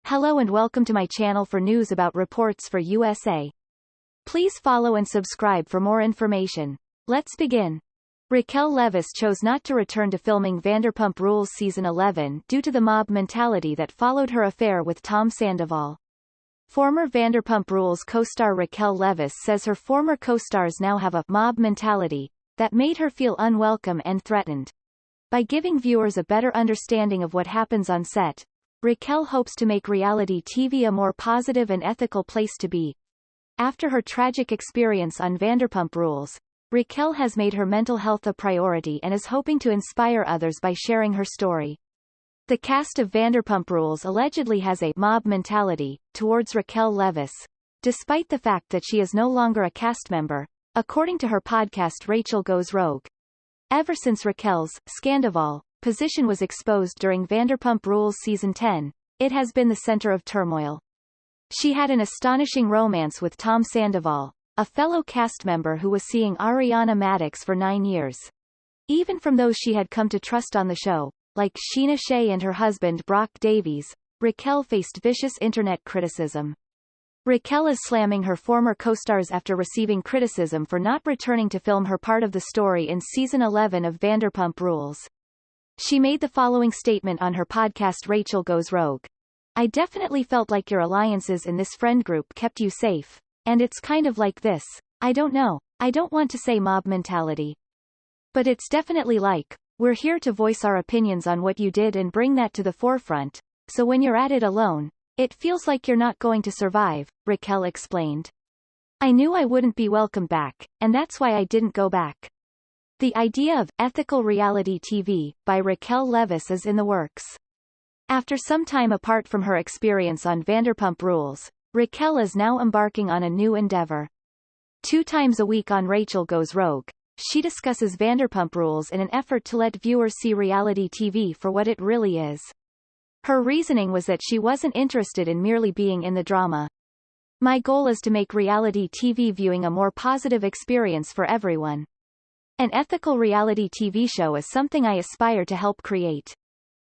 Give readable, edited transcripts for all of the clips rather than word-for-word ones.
Hello and welcome to my channel for news about reports for USA. Please follow and subscribe for more information. Let's begin. Raquel Leviss chose not to return to filming Vanderpump Rules Season 11 due to the mob mentality that followed her affair with Tom Sandoval. Former Vanderpump Rules co-star Raquel Leviss says her former co-stars now have a mob mentality that made her feel unwelcome and threatened. By giving viewers a better understanding of what happens on set, Raquel hopes to make reality TV a more positive and ethical place to be. After her tragic experience on Vanderpump Rules, Raquel has made her mental health a priority and is hoping to inspire others by sharing her story. The cast of Vanderpump Rules allegedly has a mob mentality towards Raquel Leviss, despite the fact that she is no longer a cast member, according to her podcast Rachel Goes Rogue. Ever since Raquel's Scandoval position was exposed during Vanderpump Rules Season 10, it has been the center of turmoil. She had an astonishing romance with Tom Sandoval, a fellow cast member who was seeing Ariana for 9 years. Even from those she had come to trust on the show, like Sheena Shea and her husband Brock Davies, Raquel faced vicious internet criticism. Raquel is slamming her former co-stars after receiving criticism for not returning to film her part of the story in Season 11 of Vanderpump Rules. She made the following statement on her podcast Rachel Goes Rogue. "I definitely felt like your alliances in this friend group kept you safe, and it's kind of like this, I don't know, I don't want to say mob mentality. But it's definitely like, we're here to voice our opinions on what you did and bring that to the forefront, so when you're at it alone, it feels like you're not going to survive," Raquel explained. "I knew I wouldn't be welcomed back, and that's why I didn't go back." The idea of ethical reality TV by Raquel Leviss is in the works. After some time apart from her experience on Vanderpump Rules, Raquel is now embarking on a new endeavor. 2 times a week on Rachel Goes Rogue, she discusses Vanderpump Rules in an effort to let viewers see reality TV for what it really is. Her reasoning was that she wasn't interested in merely being in the drama. "My goal is to make reality TV viewing a more positive experience for everyone. An ethical reality TV show is something I aspire to help create.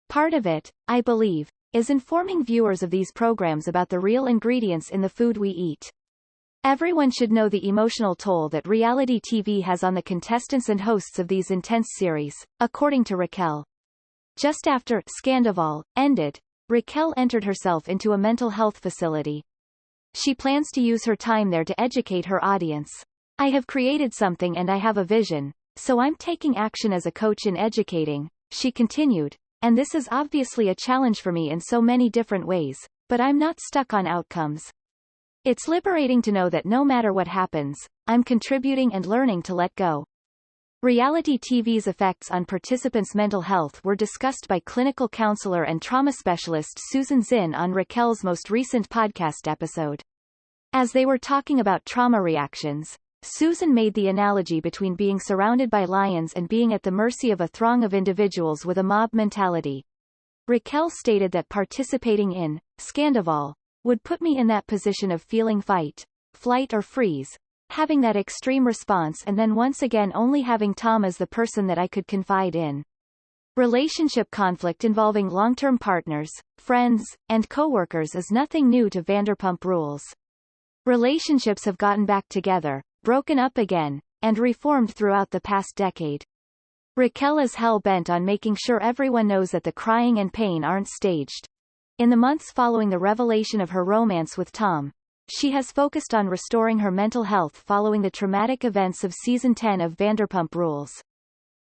Part of it, I believe, is informing viewers of these programs about the real ingredients in the food we eat. Everyone should know the emotional toll that reality TV has on the contestants and hosts of these intense series," according to Raquel. Just after Scandoval ended, Raquel entered herself into a mental health facility. She plans to use her time there to educate her audience. "I have created something and I have a vision, so I'm taking action as a coach in educating," she continued, "and this is obviously a challenge for me in so many different ways, but I'm not stuck on outcomes. It's liberating to know that no matter what happens, I'm contributing and learning to let go." Reality TV's effects on participants' mental health were discussed by clinical counselor and trauma specialist Susan Zinn on Raquel's most recent podcast episode. As they were talking about trauma reactions, Susan made the analogy between being surrounded by lions and being at the mercy of a throng of individuals with a mob mentality. Raquel stated that participating in Scandoval would put me in that position of feeling fight, flight or freeze, having that extreme response and then once again only having Tom as the person that I could confide in. Relationship conflict involving long-term partners, friends, and co-workers is nothing new to Vanderpump Rules. Relationships have gotten back together, broken up again, and reformed throughout the past decade. Raquel is hell-bent on making sure everyone knows that the crying and pain aren't staged. In the months following the revelation of her romance with Tom, she has focused on restoring her mental health following the traumatic events of Season 10 of Vanderpump Rules.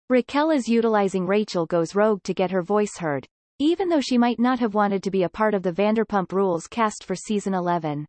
Raquel is utilizing Rachel Goes Rogue to get her voice heard, even though she might not have wanted to be a part of the Vanderpump Rules cast for Season 11.